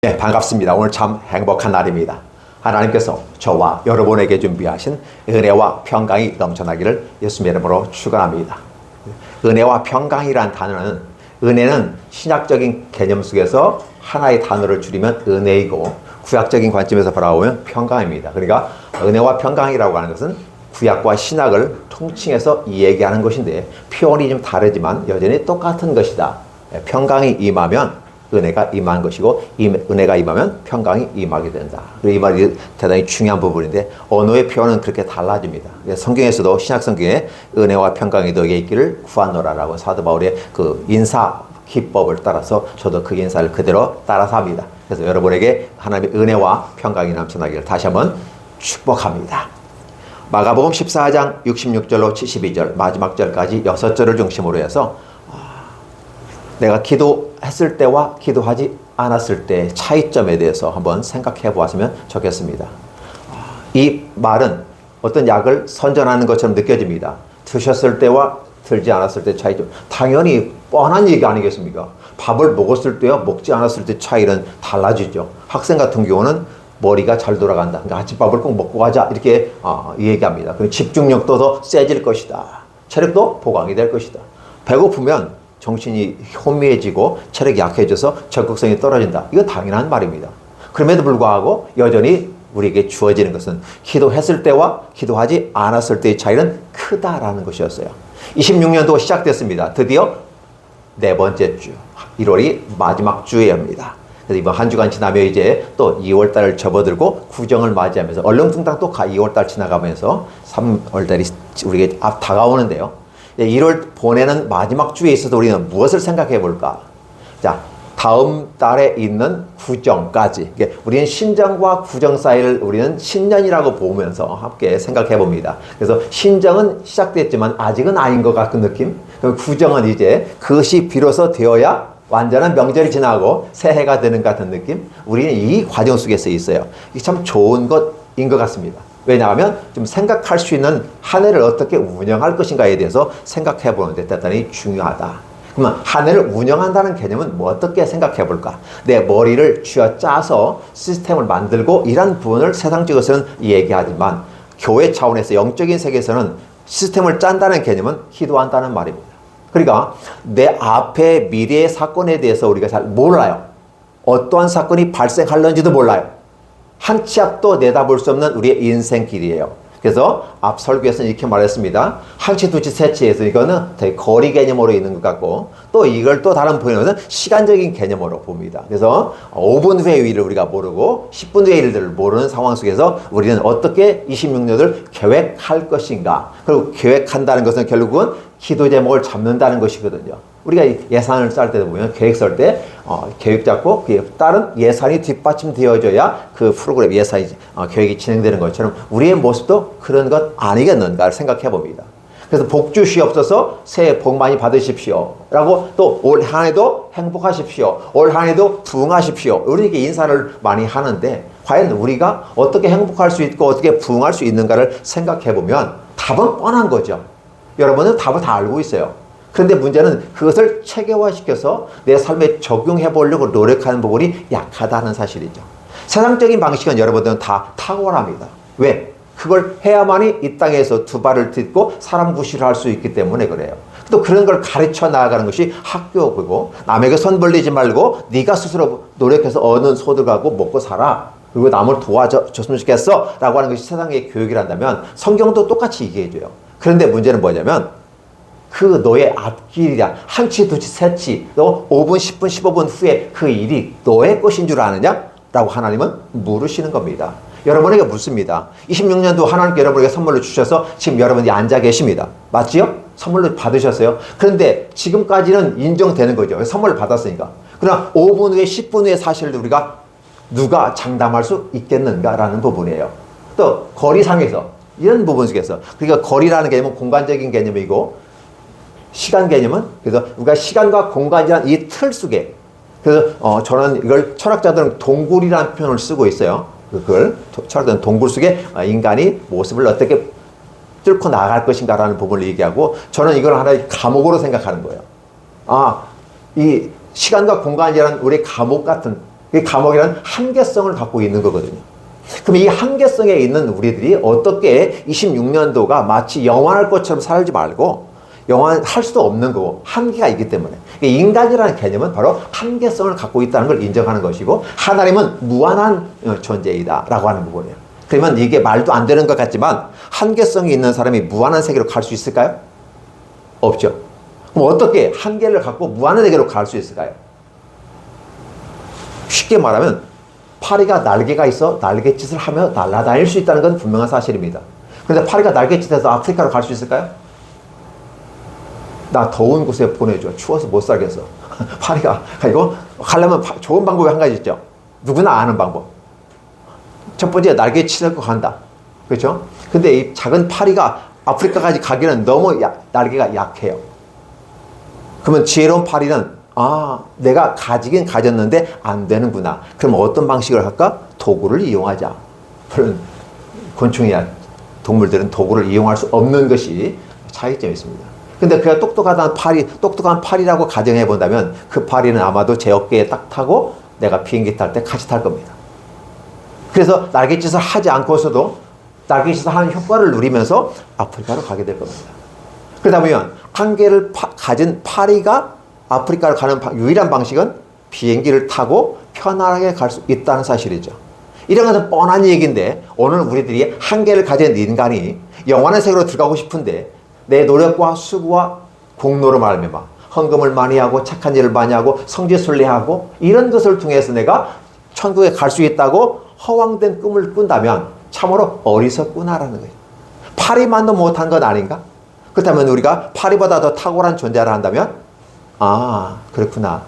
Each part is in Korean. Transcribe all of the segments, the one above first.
네, 반갑습니다. 오늘 참 행복한 날입니다. 하나님께서 저와 여러분에게 준비하신 은혜와 평강이 넘쳐나기를 예수님의 이름으로 축원합니다. 은혜와 평강이란 단어는, 은혜는 신약적인 개념 속에서 하나의 단어를 줄이면 은혜이고, 구약적인 관점에서 바라보면 평강입니다. 그러니까 은혜와 평강이라고 하는 것은 구약과 신약을 통칭해서 얘기하는 것인데, 표현이 좀 다르지만 여전히 똑같은 것이다. 평강이 임하면 은혜가 임한 것이고, 은혜가 임하면 평강이 임하게 된다. 이 말이 대단히 중요한 부분인데, 언어의 표현은 그렇게 달라집니다. 성경에서도 신약 성경에 은혜와 평강이 너에게 있기를 구하노라라고 사도 바울의 그 인사 기법을 따라서 저도 그 인사를 그대로 따라서 합니다. 그래서 여러분에게 하나님의 은혜와 평강이 넘쳐나기를 다시 한번 축복합니다. 마가복음 14장 66절로 72절 마지막 절까지 6절을 중심으로 해서 내가 기도했을 때와 기도하지 않았을 때의 차이점에 대해서 한번 생각해 보았으면 좋겠습니다. 이 말은 어떤 약을 선전하는 것처럼 느껴집니다. 드셨을 때와 들지 않았을 때 차이점. 당연히 뻔한 얘기 아니겠습니까? 밥을 먹었을 때와 먹지 않았을 때 차이는 달라지죠. 학생 같은 경우는 머리가 잘 돌아간다. 그러니까 아침밥을 꼭 먹고 가자. 이렇게 얘기합니다. 그리고 집중력도 더 세질 것이다. 체력도 보강이 될 것이다. 배고프면 정신이 혼미해지고 체력이 약해져서 적극성이 떨어진다. 이거 당연한 말입니다. 그럼에도 불구하고 여전히 우리에게 주어지는 것은 기도했을 때와 기도하지 않았을 때의 차이는 크다라는 것이었어요. 26년도 시작됐습니다. 드디어 네 번째 주, 1월이 마지막 주예입니다. 그래서 이번 한 주간 지나면 이제 또 2월달을 접어들고 구정을 맞이하면서 얼렁뚱땅 또 2월달 지나가면서 3월달이 우리에게 다가오는데요. 1월 보내는 마지막 주에 있어서 우리는 무엇을 생각해 볼까? 자, 다음 달에 있는 구정까지. 우리는 신정과 구정 사이를 우리는 신년이라고 보면서 함께 생각해 봅니다. 그래서 신정은 시작됐지만 아직은 아닌 것 같은 느낌? 구정은 이제 그것이 비로소 되어야 완전한 명절이 지나고 새해가 되는 것 같은 느낌? 우리는 이 과정 속에서 있어요. 이게 참 좋은 것인 것 같습니다. 왜냐하면 좀 생각할 수 있는 한 해를 어떻게 운영할 것인가에 대해서 생각해 보는데 대단히 중요하다. 그러면 한 해를 운영한다는 개념은 뭐 어떻게 생각해 볼까? 내 머리를 쥐어짜서 시스템을 만들고 이런 부분을 세상적으로서는 얘기하지만 교회 차원에서 영적인 세계에서는 시스템을 짠다는 개념은 기도한다는 말입니다. 그러니까 내 앞에 미래의 사건에 대해서 우리가 잘 몰라요. 어떠한 사건이 발생할는지도 몰라요. 한 치 앞도 내다볼 수 없는 우리의 인생길이에요. 그래서 앞 설교에서는 이렇게 말했습니다. 한 치, 두 치, 세 치에서 이거는 되게 거리 개념으로 있는 것 같고, 또 이걸 또 다른 부분에서는 시간적인 개념으로 봅니다. 그래서 5분 후의 일을 우리가 모르고 10분 후의 일들을 모르는 상황 속에서 우리는 어떻게 26년을 계획할 것인가. 그리고 계획한다는 것은 결국은 기도 제목을 잡는다는 것이거든요. 우리가 예산을 짤 때도 보면 계획 쓸 때 계획 잡고 그에 따른 예산이 뒷받침되어져야 그 프로그램 예산이 계획이 진행되는 것처럼 우리의 모습도 그런 것 아니겠는가를 생각해 봅니다. 그래서 복 주시옵소서, 새해 복 많이 받으십시오 라고, 또 올 한 해도 행복하십시오, 올 한 해도 부흥하십시오, 우리에게 인사를 많이 하는데 과연 우리가 어떻게 행복할 수 있고 어떻게 부흥할 수 있는가를 생각해 보면 답은 뻔한 거죠. 여러분은 답을 다 알고 있어요. 그런데 문제는 그것을 체계화시켜서 내 삶에 적용해 보려고 노력하는 부분이 약하다는 사실이죠. 세상적인 방식은 여러분들은 다 탁월합니다. 왜? 그걸 해야만이 이 땅에서 두 발을 딛고 사람 구실을 할 수 있기 때문에 그래요. 또 그런 걸 가르쳐 나아가는 것이 학교고, 남에게 손 벌리지 말고 네가 스스로 노력해서 얻는 소득하고 먹고 살아. 그리고 남을 도와줬으면 좋겠어 라고 하는 것이 세상의 교육이란다면 성경도 똑같이 얘기해줘요. 그런데 문제는 뭐냐면 그 너의 앞길이야. 한 치, 두 치, 세 치, 너 5분, 10분, 15분 후에 그 일이 너의 것인 줄 아느냐? 라고 하나님은 물으시는 겁니다. 여러분에게 묻습니다. 26년도 하나님께 여러분에게 선물을 주셔서 지금 여러분이 앉아 계십니다. 맞지요? 선물로 받으셨어요. 그런데 지금까지는 인정되는 거죠. 선물을 받았으니까. 그러나 5분 후에 10분 후에 사실을 우리가 누가 장담할 수 있겠는가라는 부분이에요. 또 거리상에서 이런 부분 속에서, 그러니까 거리라는 개념은 공간적인 개념이고 시간 개념은, 그래서 우리가 시간과 공간이라는 이 틀 속에, 그래서 저는 이걸 철학자들은 동굴이라는 표현을 쓰고 있어요. 그걸 철학자들은 동굴 속에 인간이 모습을 어떻게 뚫고 나갈 것인가라는 부분을 얘기하고, 저는 이걸 하나의 감옥으로 생각하는 거예요. 이 시간과 공간이라는 우리 감옥 같은 이 감옥이라는 한계성을 갖고 있는 거거든요. 그럼 이 한계성에 있는 우리들이 어떻게 26년도가 마치 영원할 것처럼 살지 말고 영원할 수도 없는 거고 한계가 있기 때문에 인간이라는 개념은 바로 한계성을 갖고 있다는 걸 인정하는 것이고 하나님은 무한한 존재이다 라고 하는 부분이에요. 그러면 이게 말도 안 되는 것 같지만 한계성이 있는 사람이 무한한 세계로 갈 수 있을까요? 없죠. 그럼 어떻게 한계를 갖고 무한한 세계로 갈 수 있을까요? 쉽게 말하면 파리가 날개가 있어 날갯짓을 하며 날아다닐 수 있다는 건 분명한 사실입니다. 그런데 파리가 날갯짓해서 아프리카로 갈 수 있을까요? 나 더운 곳에 보내줘. 추워서 못 살겠어. 파리가 이거 가려면 좋은 방법이 한 가지 있죠. 누구나 아는 방법. 첫 번째 날갯짓을 고 간다. 그렇죠? 근데 이 작은 파리가 아프리카까지 가기는 너무 날개가 약해요. 그러면 지혜로운 파리는 내가 가지긴 가졌는데 안 되는구나. 그럼 어떤 방식을 할까? 도구를 이용하자. 물론 곤충이나 동물들은 도구를 이용할 수 없는 것이 차이점이 있습니다. 근데 그가 똑똑한 파리라고 가정해 본다면 그 파리는 아마도 제 어깨에 딱 타고 내가 비행기 탈 때 같이 탈 겁니다. 그래서 날갯짓을 하지 않고서도 날갯짓을 하는 효과를 누리면서 아프리카로 가게 될 겁니다. 그러다 보면 한계를 가진 파리가 아프리카로 가는 유일한 방식은 비행기를 타고 편안하게 갈 수 있다는 사실이죠. 이런 것은 뻔한 얘기인데 오늘 우리들이 한계를 가진 인간이 영원한 세계로 들어가고 싶은데 내 노력과 수고와 공로로 말미암아 헌금을 많이 하고 착한 일을 많이 하고 성지순례하고 이런 것을 통해서 내가 천국에 갈 수 있다고 허황된 꿈을 꾼다면 참으로 어리석구나라는 거예요. 파리만도 못한 건 아닌가? 그렇다면 우리가 파리보다 더 탁월한 존재를 한다면 그렇구나.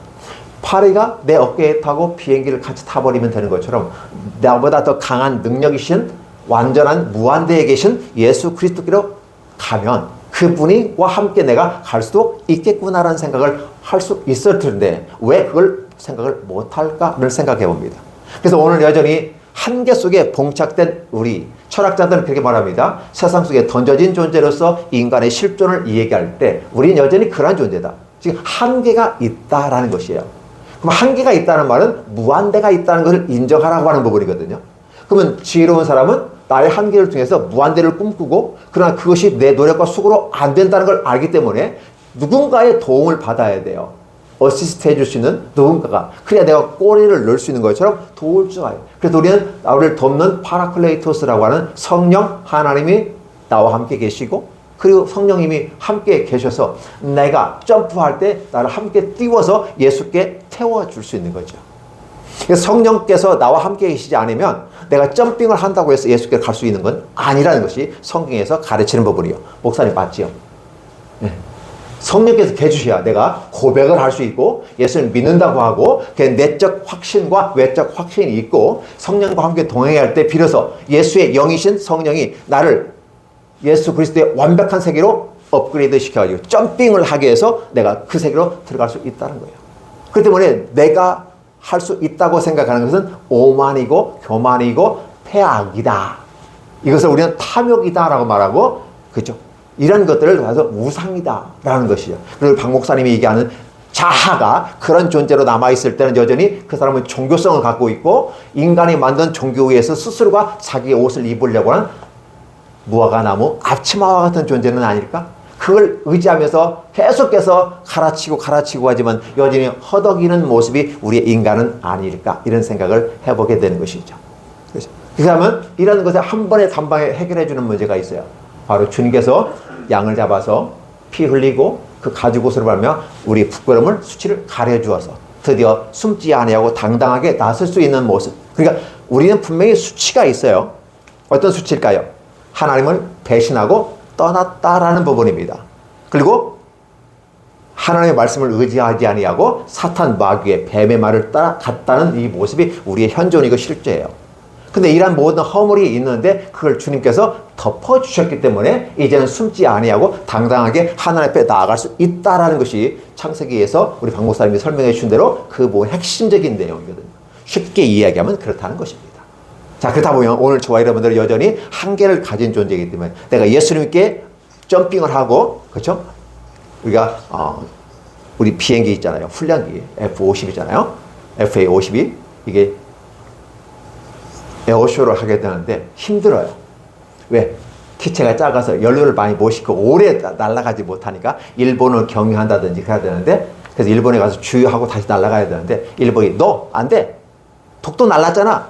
파리가 내 어깨에 타고 비행기를 같이 타버리면 되는 것처럼 나보다 더 강한 능력이신 완전한 무한대에 계신 예수 그리스도께로 가면 그분과 함께 내가 갈 수도 있겠구나라는 생각을 할 수 있을 텐데 왜 그걸 생각을 못할까를 생각해 봅니다. 그래서 오늘 여전히 한계 속에 봉착된 우리 철학자들은 그렇게 말합니다. 세상 속에 던져진 존재로서 인간의 실존을 이야기할 때 우리는 여전히 그러한 존재다. 지금 한계가 있다라는 것이에요. 그럼 한계가 있다는 말은 무한대가 있다는 것을 인정하라고 하는 부분이거든요. 그러면 지혜로운 사람은 나의 한계를 통해서 무한대를 꿈꾸고 그러나 그것이 내 노력과 수고로 안 된다는 걸 알기 때문에 누군가의 도움을 받아야 돼요. 어시스트 해줄 수 있는 누군가가. 그래야 내가 꼬리를 넣을 수 있는 것처럼 도울 줄 알아요. 그래서 우리는 나를 돕는 파라클레이토스라고 하는 성령 하나님이 나와 함께 계시고 그리고 성령님이 함께 계셔서 내가 점프할 때 나를 함께 띄워서 예수께 태워줄 수 있는 거죠. 성령께서 나와 함께 계시지 않으면 내가 점핑을 한다고 해서 예수께 갈 수 있는 건 아니라는 것이 성경에서 가르치는 부분이요. 목사님 맞지요? 네. 성령께서 해주셔야 내가 고백을 할 수 있고 예수를 믿는다고 하고 그 내적 확신과 외적 확신이 있고 성령과 함께 동행할 때 비로소 예수의 영이신 성령이 나를 예수 그리스도의 완벽한 세계로 업그레이드 시켜가지고 점핑을 하게 해서 내가 그 세계로 들어갈 수 있다는 거예요. 그렇기 때문에 내가 할 수 있다고 생각하는 것은 오만이고 교만이고 폐악이다. 이것을 우리는 탐욕이다라고 말하고 그죠? 이런 것들을 봐서 우상이다라는 것이죠. 그리고 박 목사님이 얘기하는 자아가 그런 존재로 남아있을 때는 여전히 그 사람은 종교성을 갖고 있고 인간이 만든 종교에서 스스로가 자기의 옷을 입으려고 하는 무화과 나무 앞치마와 같은 존재는 아닐까? 그걸 의지하면서 계속해서 갈아치고 하지만 여전히 허덕이는 모습이 우리의 인간은 아닐까? 이런 생각을 해보게 되는 것이죠. 그렇죠? 그러면 이런 것에 한 번에 단방에 해결해 주는 문제가 있어요. 바로 주님께서 양을 잡아서 피 흘리고 그 가죽옷으로 말며 우리 부끄러움을 수치를 가려주어서 드디어 숨지 아니하고 당당하게 나설 수 있는 모습. 그러니까 우리는 분명히 수치가 있어요. 어떤 수치일까요? 하나님을 배신하고 떠났다라는 부분입니다. 그리고 하나님의 말씀을 의지하지 아니하고 사탄 마귀의 뱀의 말을 따라갔다는 이 모습이 우리의 현존이고 실제예요. 근데 이러한 모든 허물이 있는데 그걸 주님께서 덮어주셨기 때문에 이제는 숨지 아니하고 당당하게 하나님 앞에 나아갈 수 있다라는 것이 창세기에서 우리 박 목사님이 설명해 주신 대로 그 핵심적인 내용이거든요. 쉽게 이야기하면 그렇다는 것입니다. 자, 그렇다 보면 오늘 저와 여러분들은 여전히 한계를 가진 존재이기 때문에 내가 예수님께 점핑을 하고, 그렇죠? 우리가 우리 비행기 있잖아요. 훈련기 F-50이잖아요. FA-52. 이게 에어쇼를 하게 되는데 힘들어요. 왜? 기체가 작아서 연료를 많이 못 싣고 오래 날아가지 못하니까 일본을 경유한다든지 해야 되는데, 그래서 일본에 가서 주유하고 다시 날아가야 되는데 일본이 너 안 돼. 독도 날랐잖아.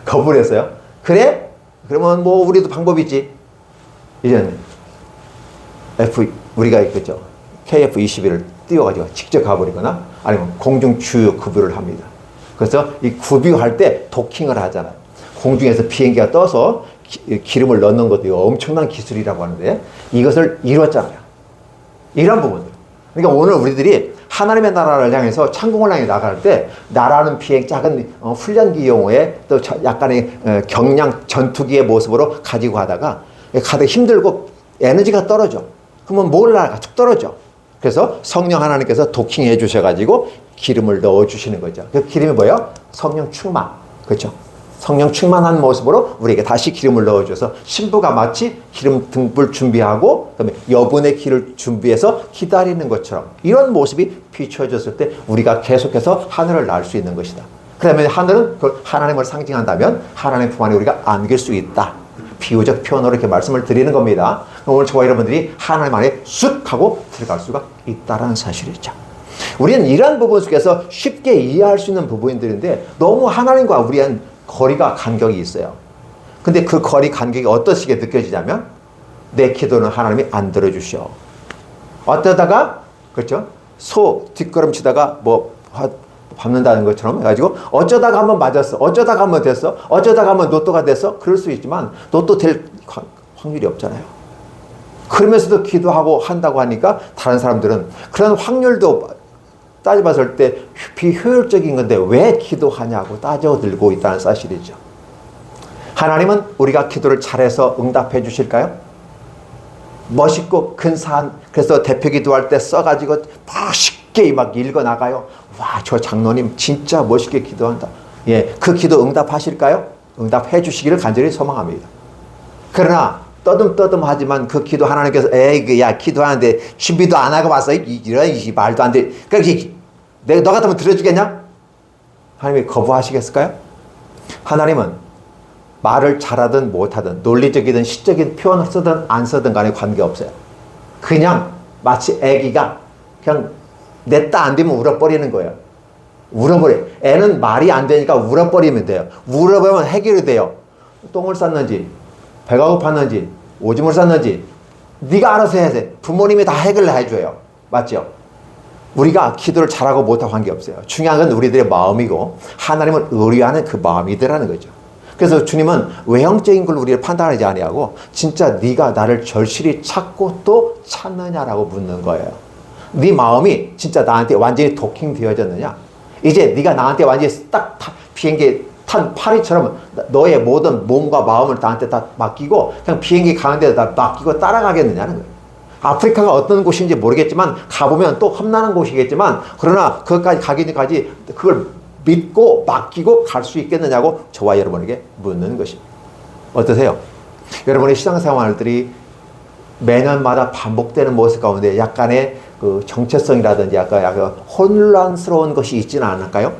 거부를 했어요. 그래? 그러면 뭐 우리도 방법이 있지. 이제는 우리가 있겠죠. KF-21을 띄워가지고 직접 가버리거나 아니면 공중 주유 급유를 합니다. 그래서 이 급유할 때 도킹을 하잖아요. 공중에서 비행기가 떠서 기름을 넣는 것도 엄청난 기술이라고 하는데 이것을 이뤘잖아요. 이런 부분들. 그러니까 오늘 우리들이 하나님의 나라를 향해서 창공을 향해 나갈 때 날아는 비행 작은 훈련기용의 또 약간의 경량 전투기의 모습으로 가지고 가다가 힘들고 에너지가 떨어져. 그러면 뭘 날아가? 툭 떨어져. 그래서 성령 하나님께서 도킹해 주셔가지고 기름을 넣어주시는 거죠. 그 기름이 뭐예요? 성령 충만. 그렇죠? 성령 충만한 모습으로 우리에게 다시 기름을 넣어줘서 신부가 마치 기름 등불 준비하고 그다음에 여분의 기를 준비해서 기다리는 것처럼 이런 모습이 비춰졌을 때 우리가 계속해서 하늘을 날 수 있는 것이다. 그러면 하늘은 그걸 하나님을 상징한다면 하나님 품 안에 우리가 안길 수 있다. 비유적 표현으로 이렇게 말씀을 드리는 겁니다. 오늘 저와 여러분들이 하나님 안에 쑥 하고 들어갈 수가 있다는 사실이죠. 우리는 이런 부분 속에서 쉽게 이해할 수 있는 부분들인데 너무 하나님과 우리는 거리가 간격이 있어요. 근데 그 거리 간격이 어떠시게 느껴지냐면 내 기도는 하나님이 안 들어주셔. 어쩌다가 그렇죠? 소 뒷걸음치다가 뭐 밟는다는 것처럼 해가지고 어쩌다가 한번 맞았어. 어쩌다가 한번 됐어. 어쩌다가 한번 로또가 됐어. 그럴 수 있지만 로또 될 확률이 없잖아요. 그러면서도 기도하고 한다고 하니까 다른 사람들은 그런 확률도 따져봤을 때 비효율적인 건데 왜 기도하냐고 따져들고 있다는 사실이죠. 하나님은 우리가 기도를 잘해서 응답해 주실까요? 멋있고 근사한, 그래서 대표 기도할 때 써가지고 멋있게 막 읽어나가요. 와, 저 장로님 진짜 멋있게 기도한다. 예, 그 기도 응답하실까요? 응답해 주시기를 간절히 소망합니다. 그러나 떠듬떠듬하지만 그 기도 하나님께서 야 기도하는데 준비도 안 하고 와서 이런 말도 안 돼. 그러니까 내가 너 같으면 들어주겠냐? 하나님이 거부하시겠을까요? 하나님은 말을 잘하든 못하든 논리적이든 시적인 표현을 쓰든 안 쓰든 간에 관계없어요. 그냥 마치 애기가 그냥 냈다 안 되면 울어버리는 거예요. 울어버려. 애는 말이 안 되니까 울어버리면 돼요. 울어버리면 해결이 돼요. 똥을 쌌는지 배가 고팠는지 오줌을 쌌는지 네가 알아서 해야 돼. 부모님이 다 해결을 해줘요. 맞죠? 우리가 기도를 잘하고 못하고 관계없어요. 중요한 건 우리들의 마음이고 하나님을 의뢰하는 그 마음이더라는 거죠. 그래서 주님은 외형적인 걸 우리를 판단하지 아니하고 진짜 네가 나를 절실히 찾고 또 찾느냐라고 묻는 거예요. 네 마음이 진짜 나한테 완전히 도킹되어졌느냐? 이제 네가 나한테 완전히 딱 비행기 탄 파리처럼 너의 모든 몸과 마음을 나한테 다 맡기고 그냥 비행기 가는 데다 맡기고 따라가겠느냐는 거예요. 아프리카가 어떤 곳인지 모르겠지만 가보면 또 험난한 곳이겠지만 그러나 그것까지 가기 전까지 그걸 믿고 맡기고 갈 수 있겠느냐고 저와 여러분에게 묻는 것입니다. 어떠세요? 여러분의 신앙생활들이 매년마다 반복되는 모습 가운데 약간의 그 정체성이라든지 약간 혼란스러운 것이 있지는 않을까요?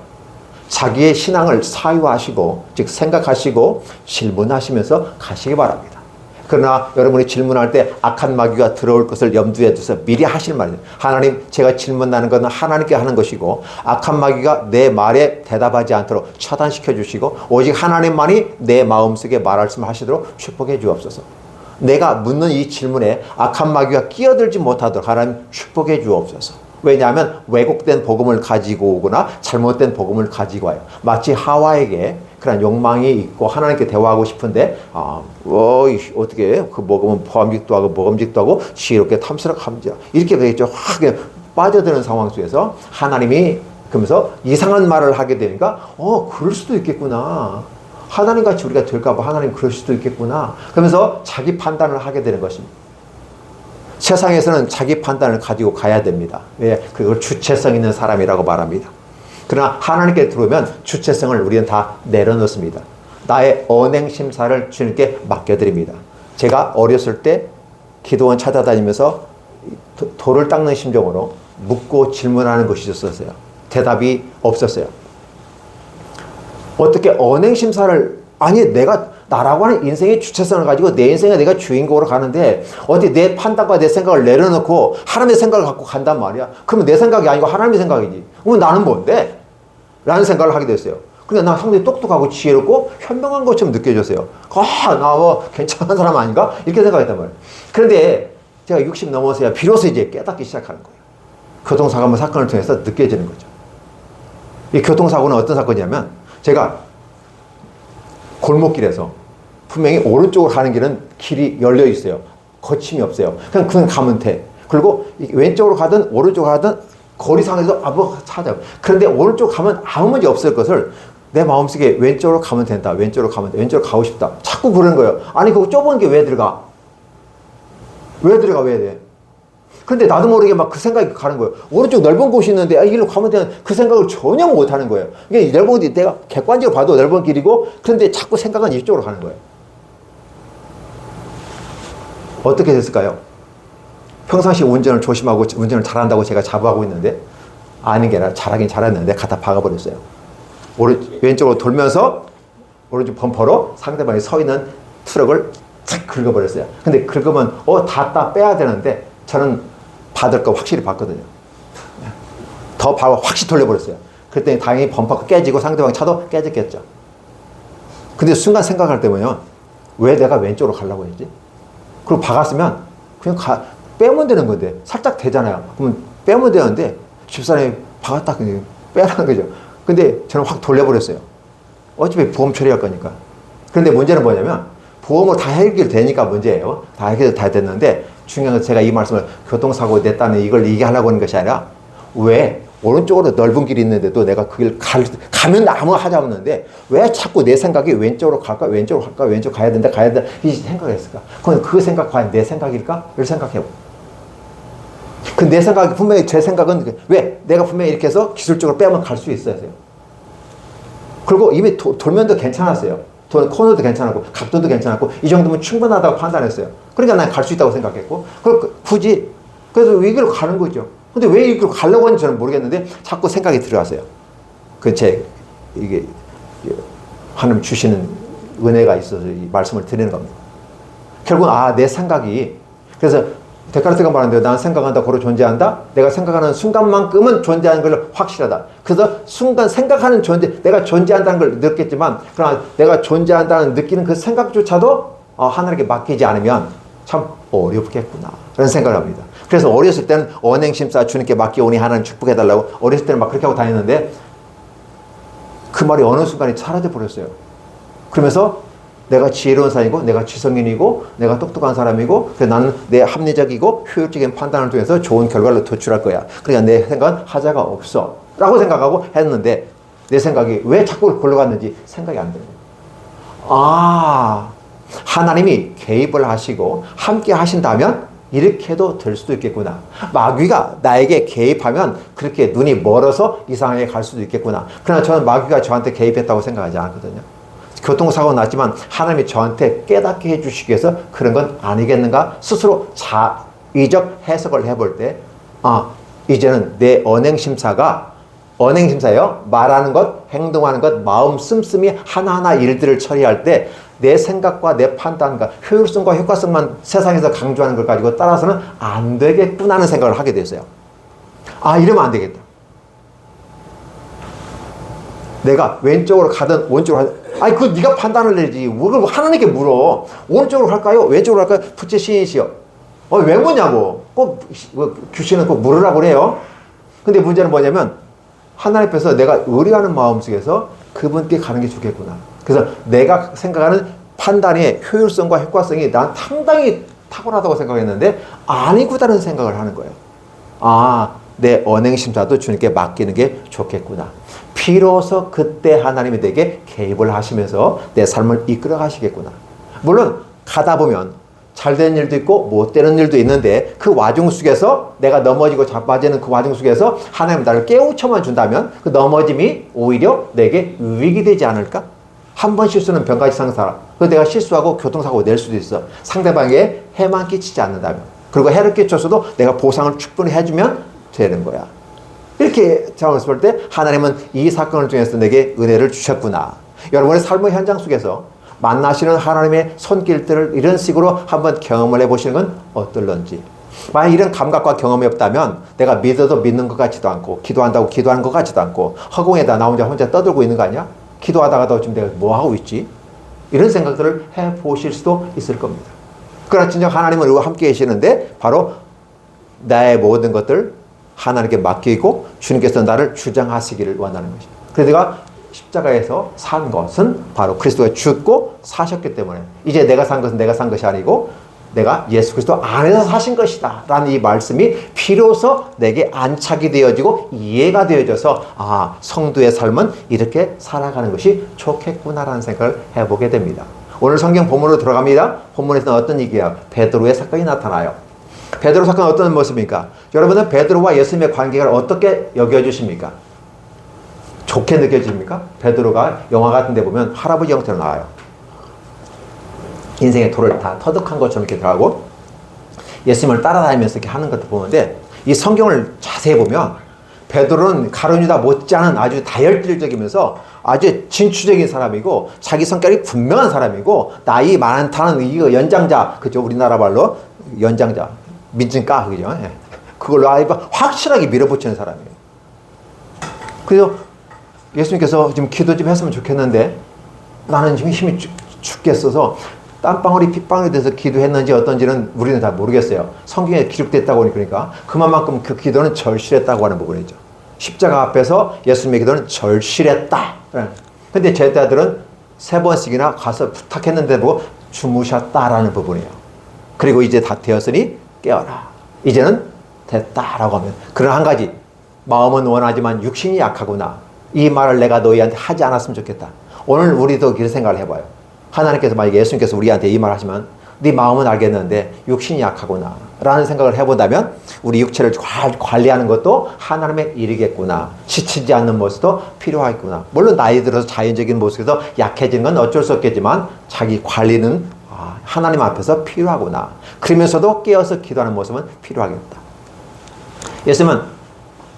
자기의 신앙을 사유하시고 즉 생각하시고 질문하시면서 가시기 바랍니다. 그러나 여러분이 질문할 때 악한 마귀가 들어올 것을 염두에 두서 미리 하실 말이에요. 하나님, 제가 질문하는 것은 하나님께 하는 것이고 악한 마귀가 내 말에 대답하지 않도록 차단시켜 주시고 오직 하나님만이 내 마음속에 말씀을 하시도록 축복해 주옵소서. 내가 묻는 이 질문에 악한 마귀가 끼어들지 못하도록 하나님 축복해 주옵소서. 왜냐하면 왜곡된 복음을 가지고 오거나 잘못된 복음을 가지고 와요. 마치 하와에게 그런 욕망이 있고 하나님께 대화하고 싶은데 어떻게 그 먹으면 포함직도 하고 먹음직도 하고 지혜롭게 탐스럽게 함지라 이렇게 되겠죠. 확 빠져드는 상황 속에서 하나님이 그러면서 이상한 말을 하게 되니까 그럴 수도 있겠구나. 하나님같이 우리가 될까 봐 하나님 그럴 수도 있겠구나. 그러면서 자기 판단을 하게 되는 것입니다. 세상에서는 자기 판단을 가지고 가야 됩니다. 왜? 그걸 주체성 있는 사람이라고 말합니다. 그러나 하나님께 들어오면 주체성을 우리는 다 내려놓습니다. 나의 언행 심사를 주님께 맡겨드립니다. 제가 어렸을 때 기도원 찾아다니면서 돌을 닦는 심정으로 묻고 질문하는 것이 있었어요. 대답이 없었어요. 어떻게 언행심사를, 아니 내가 나라고 하는 인생의 주체성을 가지고 내 인생에 내가 주인공으로 가는데 어디 내 판단과 내 생각을 내려놓고 하나님의 생각을 갖고 간단 말이야. 그러면 내 생각이 아니고 하나님의 생각이지. 그러면 나는 뭔데? 라는 생각을 하게 됐어요. 그러니까 나 상당히 똑똑하고 지혜롭고 현명한 것처럼 느껴졌어요. 나 뭐 괜찮은 사람 아닌가? 이렇게 생각했단 말이에요. 그런데 제가 60 넘어서야 비로소 이제 깨닫기 시작하는 거예요. 교통사고 사건을 통해서 느껴지는 거죠. 이 교통사고는 어떤 사건이냐면, 제가 골목길에서 분명히 오른쪽으로 가는 길은 길이 열려 있어요. 거침이 없어요. 그냥 가면 돼. 그리고 왼쪽으로 가든 오른쪽으로 가든 거리상에서 뭐 찾아요. 그런데 오른쪽 가면 아무 문제 없을 것을 내 마음속에 왼쪽으로 가면 된다. 왼쪽으로 가면 돼. 왼쪽으로 가고 싶다. 자꾸 그러는 거예요. 아니 그거 좁은 게 왜 들어가? 왜 돼? 근데 나도 모르게 막 그 생각이 가는 거예요. 오른쪽 넓은 곳이 있는데 이 길로 가면 되는 그 생각을 전혀 못 하는 거예요. 이게 넓은 길이 내가 객관적으로 봐도 넓은 길이고, 그런데 자꾸 생각은 이쪽으로 가는 거예요. 어떻게 됐을까요? 평상시 운전을 조심하고 운전을 잘한다고 제가 자부하고 있는데, 아닌 게 아니라 잘하긴 잘했는데 갖다 박아버렸어요. 왼쪽으로 돌면서 오른쪽 범퍼로 상대방이 서 있는 트럭을 착 긁어버렸어요. 근데 긁으면 다 빼야 되는데 저는 받을 거 확실히 받거든요. 더 바로 확실히 돌려버렸어요. 그랬더니 다행히 범퍼가 깨지고 상대방 차도 깨졌겠죠. 근데 순간 생각할 때면요, 왜 내가 왼쪽으로 가려고 했지? 그리고 박았으면 그냥 빼면 되는 건데, 살짝 되잖아요. 그러면 빼면 되는데 집사람이 박았다 그냥 빼라는 거죠. 근데 저는 확 돌려버렸어요. 어차피 보험 처리할 거니까. 그런데 문제는 뭐냐면, 보험을 다 해결되니까 문제예요. 다 해결 다 됐는데, 중요한 건 제가 이 말씀을 교통사고 냈다는 이걸 얘기하려고 하는 것이 아니라, 왜 오른쪽으로 넓은 길이 있는데도 내가 그 길 가면 아무 하자 없는데 왜 자꾸 내 생각이 왼쪽으로 갈까? 왼쪽 가야 된다 이 생각을 했을까? 그건 그 생각 과연 내 생각일까? 이걸 생각해보. 그 내 생각이 분명히, 제 생각은 왜 내가 분명히 이렇게 해서 기술적으로 빼면 갈 수 있어야 돼요. 그리고 이미 돌면도 괜찮았어요. 코너도 괜찮았고 각도도 괜찮았고 이 정도면 충분하다고 판단했어요. 그러니까 난 갈 수 있다고 생각했고, 굳이 그래서 이 길로 가는 거죠. 근데 왜 이 길로 가려고 하는지 저는 모르겠는데 자꾸 생각이 들어왔어요. 이게 하나님 주시는 은혜가 있어서 이 말씀을 드리는 겁니다. 결국은 내 생각이, 그래서 데카르트가 말하는데, 난 생각한다 고로 존재한다. 내가 생각하는 순간만큼은 존재하는 걸 확실하다. 그래서 순간 생각하는 내가 존재한다는 걸 느꼈지만, 그러나 내가 존재한다는 느끼는 그 생각조차도 하나님께 맡기지 않으면 참 어렵겠구나, 그런 생각을 합니다. 그래서 어렸을 때는 언행심사 주님께 맡기오니 하나님 축복해달라고 어렸을 때는 막 그렇게 하고 다녔는데, 그 말이 어느 순간에 사라져 버렸어요. 그러면서 내가 지혜로운 사람이고, 내가 지성인이고, 내가 똑똑한 사람이고, 그래서 나는 내 합리적이고 효율적인 판단을 통해서 좋은 결과를 도출할 거야. 그러니까 내 생각은 하자가 없어 라고 생각하고 했는데, 내 생각이 왜 자꾸 굴러갔는지 생각이 안 되는 거예요. 하나님이 개입을 하시고 함께 하신다면 이렇게도 될 수도 있겠구나. 마귀가 나에게 개입하면 그렇게 눈이 멀어서 이상하게 갈 수도 있겠구나. 그러나 저는 마귀가 저한테 개입했다고 생각하지 않거든요. 교통사고 났지만 하나님이 저한테 깨닫게 해주시기 위해서 그런 건 아니겠는가? 스스로 자의적 해석을 해볼 때, 이제는 내 언행심사예요. 말하는 것, 행동하는 것, 마음 씀씀이 하나하나 일들을 처리할 때 내 생각과 내 판단과 효율성과 효과성만 세상에서 강조하는 걸 가지고 따라서는 안 되겠구나 하는 생각을 하게 됐어요. 이러면 안 되겠다. 내가 왼쪽으로 가든 오른쪽으로 가든, 그거 네가 판단을 내지. 그걸 하나님께 물어. 오른쪽으로 갈까요? 왼쪽으로 갈까요? 부채 시인이시여. 왜 묻냐고. 꼭 규신은 꼭 물으라고 그래요. 근데 문제는 뭐냐면, 하나님 앞에서 내가 의뢰하는 마음 속에서 그분께 가는 게 좋겠구나. 그래서 내가 생각하는 판단의 효율성과 효과성이 난 상당히 탁월하다고 생각했는데 아니구다는 생각을 하는 거예요. 내 언행심사도 주님께 맡기는 게 좋겠구나. 비로소 그때 하나님이 내게 개입을 하시면서 내 삶을 이끌어 가시겠구나. 물론 가다 보면 잘 되는 일도 있고 못 되는 일도 있는데, 그 와중 속에서 내가 넘어지고 자빠지는 그 와중 속에서 하나님 나를 깨우쳐만 준다면 그 넘어짐이 오히려 내게 유익이 되지 않을까? 한 번 실수는 병가지 상사라. 그래서 내가 실수하고 교통사고 낼 수도 있어. 상대방에게 해만 끼치지 않는다면. 그리고 해를 끼쳤어도 내가 보상을 충분히 해주면 되는 거야. 이렇게 잘못했을 때 하나님은 이 사건을 통해서 내게 은혜를 주셨구나. 여러분의 삶의 현장 속에서 만나시는 하나님의 손길들을 이런 식으로 한번 경험을 해보시는 건 어떨런지. 만약 이런 감각과 경험이 없다면 내가 믿어도 믿는 것 같지도 않고 기도한다고 기도하는 것 같지도 않고 허공에다 나 혼자 떠들고 있는 거 아니야? 기도하다가도 지금 내가 뭐 하고 있지? 이런 생각들을 해보실 수도 있을 겁니다. 그러나 진정 하나님은 우리와 함께 계시는데 바로 나의 모든 것들 하나님께 맡기고 주님께서 나를 주장하시기를 원하는 것입니다. 그래서 내가 십자가에서 산 것은 바로 그리스도가 죽고 사셨기 때문에 이제 내가 산 것은 내가 산 것이 아니고 내가 예수 그리스도 안에서 사신 것이다 라는 이 말씀이 비로소 내게 안착이 되어지고 이해가 되어져서 아, 성도의 삶은 이렇게 살아가는 것이 좋겠구나라는 생각을 해보게 됩니다. 오늘 성경 본문으로 들어갑니다. 본문에서는 어떤 얘기야? 베드로의 사건이 나타나요. 베드로 사건은 어떤 모습입니까? 여러분은 베드로와 예수님의 관계를 어떻게 여겨주십니까? 좋게 느껴집니까? 베드로가 영화 같은 데 보면 할아버지 형태로 나와요. 인생의 돌을 다 터득한 것처럼 이렇게 들어가고 예수님을 따라다니면서 이렇게 하는 것도 보는데 이 성경을 자세히 보면 베드로는 가룟 유다 못지않은 아주 다혈질적이면서 아주 진취적인 사람이고 자기 성격이 분명한 사람이고 나이 많다는 이 연장자, 그죠? 우리나라 말로 연장자, 민증까, 그죠? 예. 그걸로 아예 확실하게 밀어붙이는 사람이에요. 그래서 예수님께서 좀 기도 좀 했으면 좋겠는데 나는 지금 힘이 죽겠어서 땀방울이 핏방울이 돼서 기도했는지 어떤지는 우리는 다 모르겠어요. 성경에 기록됐다고 하니까 그만큼 그 기도는 절실했다고 하는 부분이죠. 십자가 앞에서 예수님의 기도는 절실했다. 근데 제자들은 3번씩이나 가서 부탁했는데 보고 주무셨다라는 부분이에요. 그리고 이제 다 되었으니 깨어라. 이제는 됐다라고 하면 그런 한 가지, 마음은 원하지만 육신이 약하구나. 이 말을 내가 너희한테 하지 않았으면 좋겠다. 오늘 우리도 그런 생각을 해봐요. 하나님께서 만약에 예수님께서 우리한테 이 말 하시면 네 마음은 알겠는데 육신이 약하구나 라는 생각을 해본다면 우리 육체를 관리하는 것도 하나님의 일이겠구나. 지치지 않는 모습도 필요하겠구나. 물론 나이 들어서 자연적인 모습에서 약해지는 건 어쩔 수 없겠지만 자기 관리는 하나님 앞에서 필요하구나. 그러면서도 깨어서 기도하는 모습은 필요하겠다. 예수님은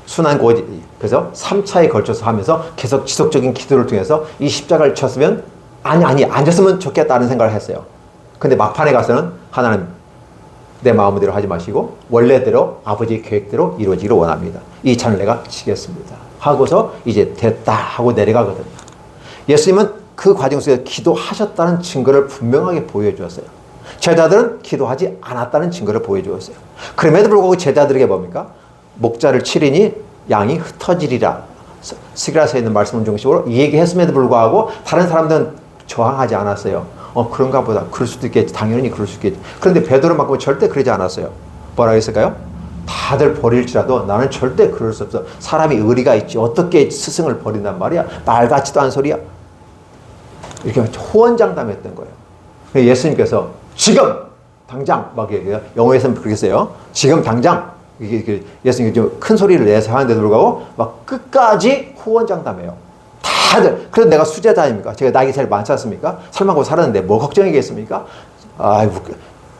순환 고지, 그래서 3차에 걸쳐서 하면서 계속 지속적인 기도를 통해서 이 십자가를 쳤으면 아니 앉았으면 좋겠다는 생각을 했어요. 근데 막판에 가서는 하나님 내 마음대로 하지 마시고 원래대로 아버지의 계획대로 이루어지기를 원합니다. 이 잔을 내가 치겠습니다 하고서 이제 됐다 하고 내려가거든요. 예수님은 그 과정 속에서 기도하셨다는 증거를 분명하게 보여주었어요. 제자들은 기도하지 않았다는 증거를 보여주었어요. 그럼에도 불구하고 제자들에게 뭡니까? 목자를 치리니 양이 흩어지리라. 스가랴서에 있는 말씀 중심으로 이 얘기했음에도 불구하고 다른 사람들은 저항하지 않았어요. 그런가 보다. 그럴 수도 있겠지. 당연히 그럴 수 있겠지. 그런데 베드로만큼은 절대 그러지 않았어요. 뭐라고 했을까요? 다들 버릴지라도 나는 절대 그럴 수 없어. 사람이 의리가 있지. 어떻게 스승을 버린단 말이야. 말 같지도 않은 소리야. 이렇게 호언장담했던 거예요. 예수님께서 지금 당장 막 얘기해요. 영어에서는 그렇게 써요. 지금 당장 예수님이 좀 큰 소리를 내서 하는데도 불구하고 막 끝까지 호언장담해요. 다들. 그래서 내가 수제자입니까? 제가 나이가 제일 많지 않습니까? 살만하고 살았는데 뭐 걱정이겠습니까?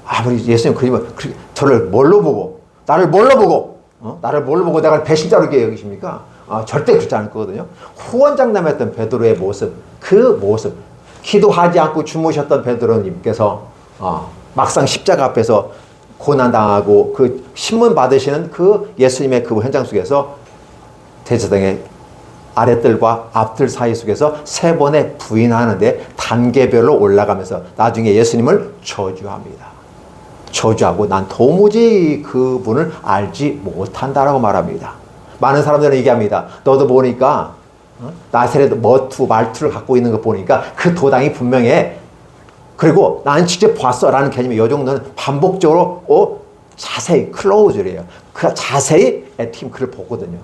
아무리 예수님 그러면 저를 뭘로 보고 나를 뭘로 보고 나를 뭘로 보고 내가 배신자로 여기십니까? 절대 그렇지 않을 거거든요. 호언장담했던 베드로의 모습, 그 모습, 기도하지 않고 주무셨던 베드로님께서 막상 십자가 앞에서 고난당하고 그 신문 받으시는 그 예수님의 그 현장 속에서 대제사장의 아랫들과 앞들 사이 속에서 3번의 부인하는데 단계별로 올라가면서 나중에 예수님을 저주합니다. 저주하고 난 도무지 그분을 알지 못한다라고 말합니다. 많은 사람들은 얘기합니다. 너도 보니까 나사렛 머투 말투를 갖고 있는 거 보니까 그 도당이 분명해. 그리고 나는 직접 봤어 라는 개념이 이 정도는 반복적으로 자세히 클로즈래요. 그 자세히 에티크를 보거든요.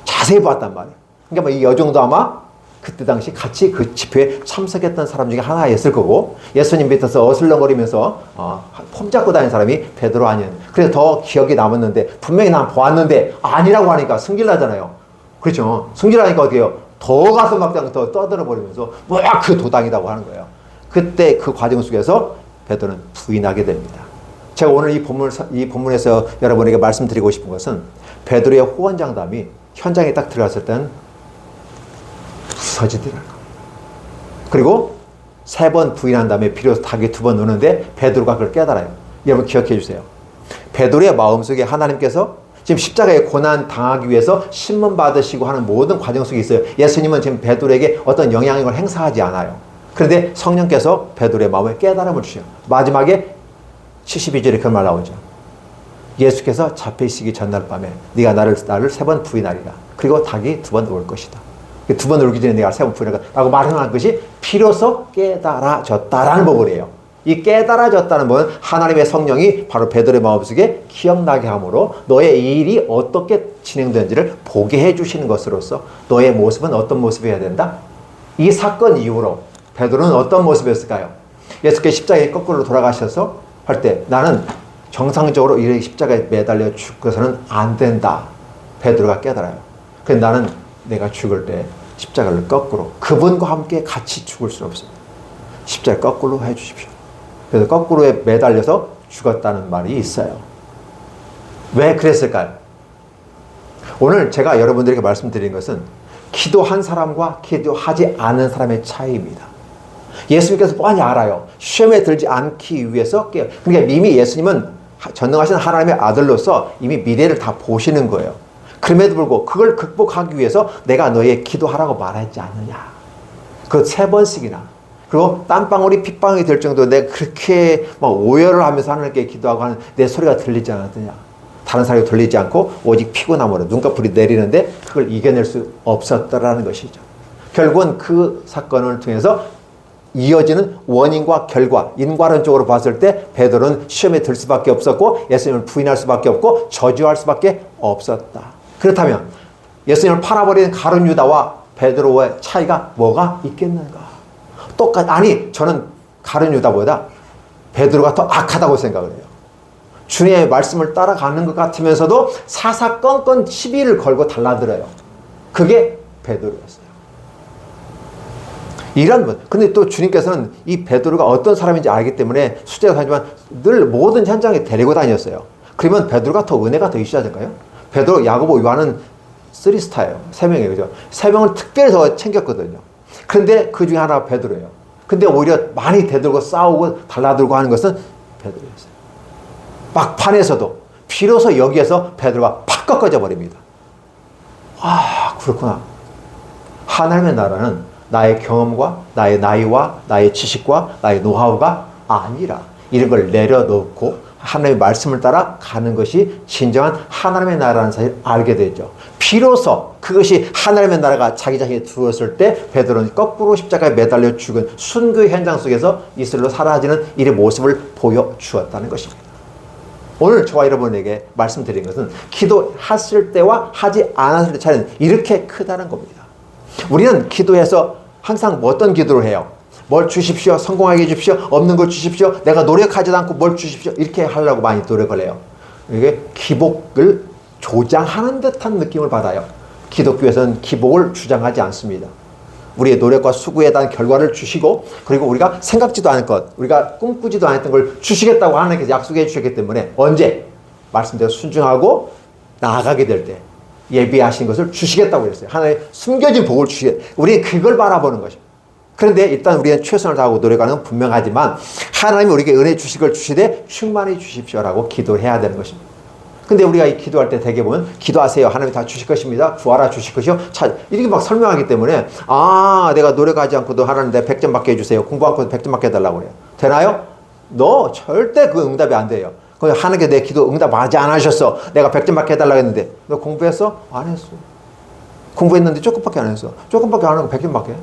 자세히 봤단 말이에요. 그러니까 이 정도 아마 그때 당시 같이 그 집회에 참석했던 사람 중에 하나였을 거고 예수님 밑에서 어슬렁거리면서 폼 잡고 다니는 사람이 베드로 아니에요. 그래서 더 기억이 남았는데 분명히 난 보았는데 아니라고 하니까 승질나잖아요. 그렇죠. 승질나니까 어떻게 해요? 더 가서 막 더 떠들어버리면서 뭐야 그 도당이라고 하는 거예요. 그때 그 과정 속에서 베드로는 부인하게 됩니다. 제가 오늘 이 본문에서 여러분에게 말씀드리고 싶은 것은 베드로의 호언장담이 현장에 딱 들어갔을 때는 부서지더라고요. 그리고 3번 부인한 다음에 비로소 닭이 2번 우는데 베드로가 그걸 깨달아요. 여러분 기억해 주세요. 베드로의 마음속에 하나님께서 지금 십자가에 고난 당하기 위해서 신문 받으시고 하는 모든 과정 속에 있어요. 예수님은 지금 베드로에게 어떤 영향력을 행사하지 않아요. 그런데 성령께서 베드로의 마음에 깨달음을 주셔요. 마지막에 72절에 그런 말 나오죠. 예수께서 잡히시기 전날 밤에 네가 나를 3번 부인하리라. 그리고 닭이 2번 울 것이다. 2번 울기 전에 내가 3번 부인하리라 라고 말하는 것이 비로소 깨달아졌다라는 부분이에요. 이 깨달아졌다는 것은 하나님의 성령이 바로 베드로의 마음속에 기억나게 함으로 너의 이 일이 어떻게 진행되는지를 보게 해주시는 것으로서 너의 모습은 어떤 모습이어야 된다? 이 사건 이후로 베드로는 어떤 모습이었을까요? 예수께서 십자가에 거꾸로 돌아가셔서 할 때 나는 정상적으로 이 십자가에 매달려 죽어서는 안 된다. 베드로가 깨달아요. 그래서 나는 내가 죽을 때 십자가를 거꾸로 그분과 함께 같이 죽을 수 없습니다. 십자가 거꾸로 해주십시오. 그래서 거꾸로에 매달려서 죽었다는 말이 있어요. 왜 그랬을까요? 오늘 제가 여러분들에게 말씀드린 것은 기도한 사람과 기도하지 않은 사람의 차이입니다. 예수님께서 뻔히 알아요. 시험에 들지 않기 위해서 그러니까 이미 예수님은 전능하신 하나님의 아들로서 이미 미래를 다 보시는 거예요. 그럼에도 불구하고 그걸 극복하기 위해서 내가 너의 기도하라고 말하지 않느냐. 그 3번씩이나 그리고 땀방울이 핏방울이 될 정도로 내가 그렇게 막 오열을 하면서 하나님께 기도하고 하는 내 소리가 들리지 않았느냐. 다른 사람이 들리지 않고 오직 피곤함으로 눈꺼풀이 내리는데 그걸 이겨낼 수 없었다라는 것이죠. 결국은 그 사건을 통해서 이어지는 원인과 결과, 인과론적으로 봤을 때 베드로는 시험에 들 수밖에 없었고 예수님을 부인할 수밖에 없고 저주할 수밖에 없었다. 그렇다면 예수님을 팔아버리는 가룟 유다와 베드로의 차이가 뭐가 있겠는가? 아니 저는 가룟 유다보다 베드로가 더 악하다고 생각을 해요. 주님의 말씀을 따라가는 것 같으면서도 사사건건 시비를 걸고 달라들어요. 그게 베드로였어요. 이런 분. 근데 또 주님께서는 이 베드로가 어떤 사람인지 알기 때문에 수제가 하지만 늘 모든 현장에 데리고 다녔어요. 그러면 베드로가 더 은혜가 더 있어야 될까요? 베드로, 야고보, 요한은 3스타예요. 3명이에요. 그죠? 3명을 특별히 더 챙겼거든요. 그런데 그 중에 하나가 베드로예요. 근데 오히려 많이 대들고 싸우고 달라들고 하는 것은 베드로였어요. 막판에서도 비로소 여기에서 베드로가 팍 꺾어져 버립니다. 아, 그렇구나. 하나님의 나라는 나의 경험과 나의 나이와 나의 지식과 나의 노하우가 아니라 이런 걸 내려놓고 하나님의 말씀을 따라 가는 것이 진정한 하나님의 나라라는 사실을 알게 되죠. 비로소 그것이 하나님의 나라가 자기 자신에 들어왔을 때 베드로는 거꾸로 십자가에 매달려 죽은 순교의 현장 속에서 이슬로 사라지는 이의 모습을 보여주었다는 것입니다. 오늘 저와 여러분에게 말씀드린 것은 기도했을 때와 하지 않았을 때 차이는 이렇게 크다는 겁니다. 우리는 기도해서 항상 어떤 기도를 해요? 뭘 주십시오. 성공하게 해주십시오. 없는 걸 주십시오. 내가 노력하지도 않고 뭘 주십시오. 이렇게 하려고 많이 노력을 해요. 이게 기복을 조장하는 듯한 느낌을 받아요. 기독교에서는 기복을 주장하지 않습니다. 우리의 노력과 수고에 대한 결과를 주시고 그리고 우리가 생각지도 않은 것, 우리가 꿈꾸지도 않았던 걸 주시겠다고 하나님께서 약속해 주셨기 때문에 언제? 말씀대로 순종하고 나아가게 될 때 예비하신 것을 주시겠다고 그랬어요. 하나의 숨겨진 복을 주시겠다. 우리는 그걸 바라보는 것입니다. 그런데 일단 우리는 최선을 다하고 노력하는 건 분명하지만 하나님이 우리에게 은혜 주실 걸 주시되 충만히 주십시오라고 기도해야 되는 것입니다. 근데 우리가 이 기도할 때 대개 보면 기도하세요. 하나님이 다 주실 것입니다. 구하라 주실 것이요. 이렇게 막 설명하기 때문에 내가 노력하지 않고도 하나님 내 100점 받게 해주세요. 공부 않고도 100점 받게 해달라고 그래요. 되나요? 너 절대 그 응답이 안 돼요. 하나님께 내 기도 응답 아직 안 하셨어. 내가 100점 받게 해달라고 했는데 너 공부했어? 안 했어. 공부했는데 조금밖에 안 했어. 조금밖에 안 하고 100점 받게 해.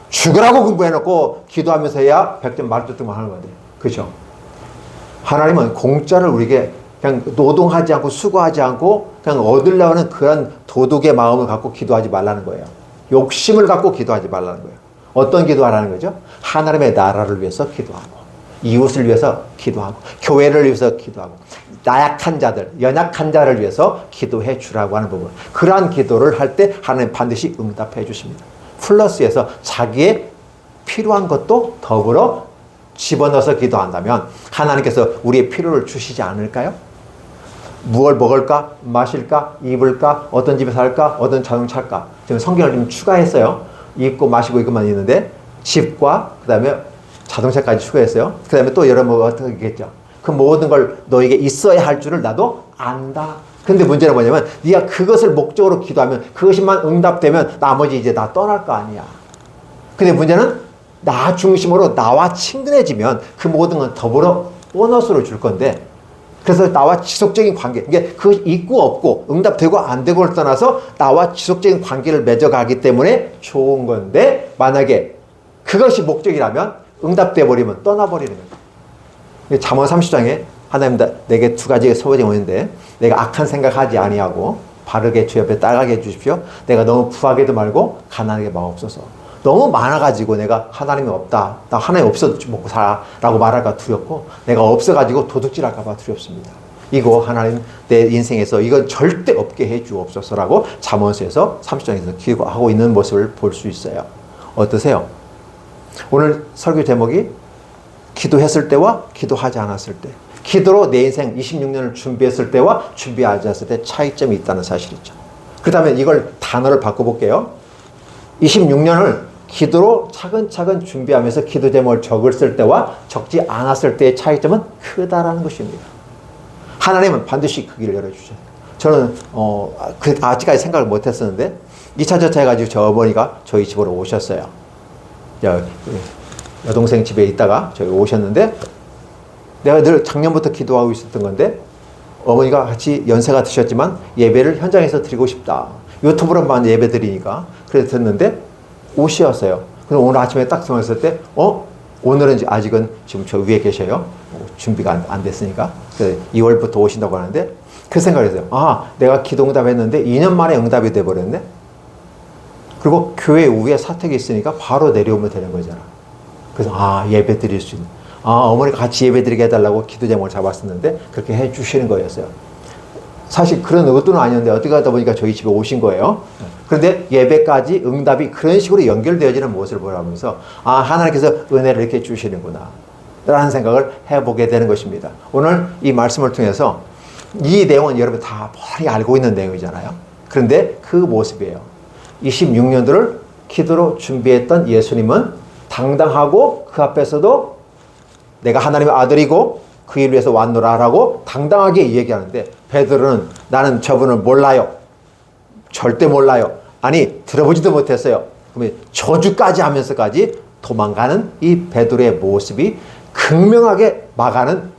죽으라고 공부해놓고 기도하면서 해야 100점 말뜻만 하는 건데. 그렇죠? 하나님은 공짜를 우리에게 그냥 노동하지 않고 수고하지 않고 그냥 얻으려고 하는 그런 도둑의 마음을 갖고 기도하지 말라는 거예요. 욕심을 갖고 기도하지 말라는 거예요. 어떤 기도하라는 거죠? 하나님의 나라를 위해서 기도하고 이웃을 위해서 기도하고 교회를 위해서 기도하고 나약한 자들, 연약한 자를 위해서 기도해 주라고 하는 부분. 그러한 기도를 할 때 하나님 반드시 응답해 주십니다. 플러스에서 자기의 필요한 것도 더불어 집어넣어서 기도한다면 하나님께서 우리의 필요를 주시지 않을까요? 무엇을 먹을까? 마실까? 입을까? 어떤 집에 살까? 어떤 자동차 살까? 지금 성경을 좀 추가했어요. 입고 마시고 이것만 있는데 집과 그 다음에 자동차까지 추가했어요. 그 다음에 또 여러 뭐 어떻게 있겠죠. 그 모든 걸 너에게 있어야 할 줄을 나도 안다. 근데 문제는 뭐냐면 네가 그것을 목적으로 기도하면 그것이만 응답되면 나머지 이제 다 떠날 거 아니야. 근데 문제는 나 중심으로 나와 친근해지면 그 모든 건 더불어 보너스로 줄 건데, 그래서 나와 지속적인 관계, 이게 그것이 있고 없고 응답되고 안 되고를 떠나서 나와 지속적인 관계를 맺어가기 때문에 좋은 건데, 만약에 그것이 목적이라면 응답돼 버리면 떠나버리는 거예요. 잠언 30장에 하나님 내게 두 가지의 소원이 오는데, 내가 악한 생각하지 아니하고 바르게 주 옆에 따라가게 해주십시오. 내가 너무 부하게도 말고 가난하게 마옵소서. 너무 많아가지고 내가 하나님이 없다, 나 하나님 없어도 먹고 살아 라고 말할까 두렵고, 내가 없어가지고 도둑질 할까봐 두렵습니다. 이거 하나님 내 인생에서 이건 절대 없게 해 주옵소서라고 잠언서에서 30장에서 기도하고 있는 모습을 볼 수 있어요. 어떠세요? 오늘 설교 제목이 기도했을 때와 기도하지 않았을 때, 기도로 내 인생 26년을 준비했을 때와 준비하지 않았을 때 차이점이 있다는 사실이죠. 그 다음에 이걸 단어를 바꿔볼게요. 26년을 기도로 차근차근 준비하면서 기도 제목을 적을 때와 적지 않았을 때의 차이점은 크다라는 것입니다. 하나님은 반드시 그 길을 열어주셔요. 저는 아직까지 생각을 못했었는데 2차 저차 해가지고 저 어머니가 저희 집으로 오셨어요. 여동생 집에 있다가 저희 오셨는데, 내가 늘 작년부터 기도하고 있었던 건데 어머니가 같이 연세가 드셨지만 예배를 현장에서 드리고 싶다. 유튜브로만 예배 드리니까 그래서 듣는데 오시었어요. 그래서 오늘 아침에 딱 전화했을 때 오늘은 아직은 지금 저 위에 계셔요. 준비가 안 됐으니까. 그래서 2월부터 오신다고 하는데 그 생각을 했어요. 내가 기도 응답했는데 2년 만에 응답이 돼버렸네. 그리고 교회 위에 사택이 있으니까 바로 내려오면 되는 거잖아. 그래서 예배 드릴 수 있는, 어머니가 같이 예배 드리게 해달라고 기도 제목을 잡았었는데 그렇게 해주시는 거였어요. 사실 그런 의도는 아니었는데 어떻게 하다 보니까 저희 집에 오신 거예요. 그런데 예배까지 응답이 그런 식으로 연결되어지는 모습을 보면서 하나님께서 은혜를 이렇게 주시는구나 라는 생각을 해보게 되는 것입니다. 오늘 이 말씀을 통해서 이 내용은 여러분 다 뻔히 알고 있는 내용이잖아요. 그런데 그 모습이에요. 26년도를 기도로 준비했던 예수님은 당당하고 그 앞에서도 내가 하나님의 아들이고 그 일을 위해서 왔노라라고 당당하게 얘기하는데, 베드로는 나는 저분을 몰라요. 절대 몰라요. 아니 들어보지도 못했어요. 그러면 저주까지 하면서까지 도망가는 이 베드로의 모습이 극명하게 마가는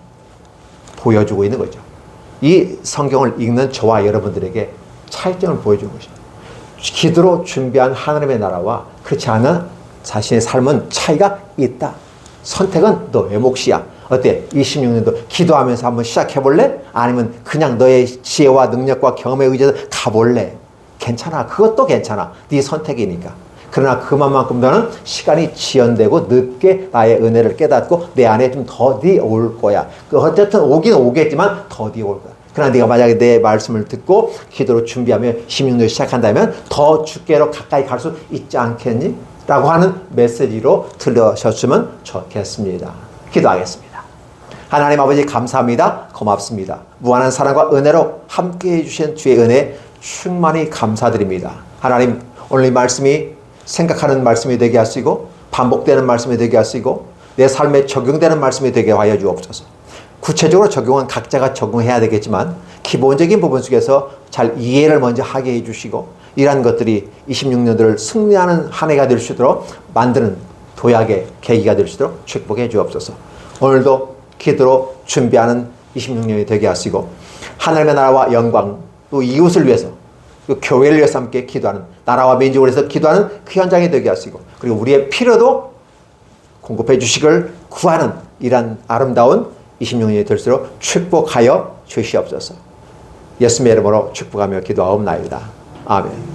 보여주고 있는 거죠. 이 성경을 읽는 저와 여러분들에게 차이점을 보여주는 것입니다. 기도로 준비한 하나님의 나라와 그렇지 않은 자신의 삶은 차이가 있다. 선택은 너의 몫이야. 어때? 26년도 기도하면서 한번 시작해볼래? 아니면 그냥 너의 지혜와 능력과 경험에 의지해서 가볼래? 괜찮아. 그것도 괜찮아. 네 선택이니까. 그러나 그만큼 너는 시간이 지연되고 늦게 나의 은혜를 깨닫고 내 안에 좀 더디 올 거야. 어쨌든 오긴 오겠지만 더디 올 거야. 그러나 네가 만약에 내 말씀을 듣고 기도로 준비하며 16년을 시작한다면 더 주께로 가까이 갈 수 있지 않겠니? 라고 하는 메시지로 들으셨으면 좋겠습니다. 기도하겠습니다. 하나님 아버지 감사합니다. 고맙습니다. 무한한 사랑과 은혜로 함께해 주신 주의 은혜 충만히 감사드립니다. 하나님, 오늘 이 말씀이 생각하는 말씀이 되게 하시고 반복되는 말씀이 되게 하시고 내 삶에 적용되는 말씀이 되게 하여 주옵소서. 구체적으로 적용은 각자가 적용해야 되겠지만 기본적인 부분 속에서 잘 이해를 먼저 하게 해주시고 이러한 것들이 26년도를 승리하는 한 해가 될 수 있도록 만드는 도약의 계기가 될 수 있도록 축복해 주옵소서. 오늘도 기도로 준비하는 26년이 되게 하시고 하나님의 나라와 영광, 또 이웃을 위해서, 또 교회를 위해서 함께 기도하는, 나라와 민족을 위해서 기도하는 그 현장이 되게 하시고, 그리고 우리의 필요도 공급해 주시길 구하는 이러한 아름다운 26년이 될수록 축복하여 주시옵소서. 예수님의 이름으로 축복하며 기도하옵나이다. 아멘.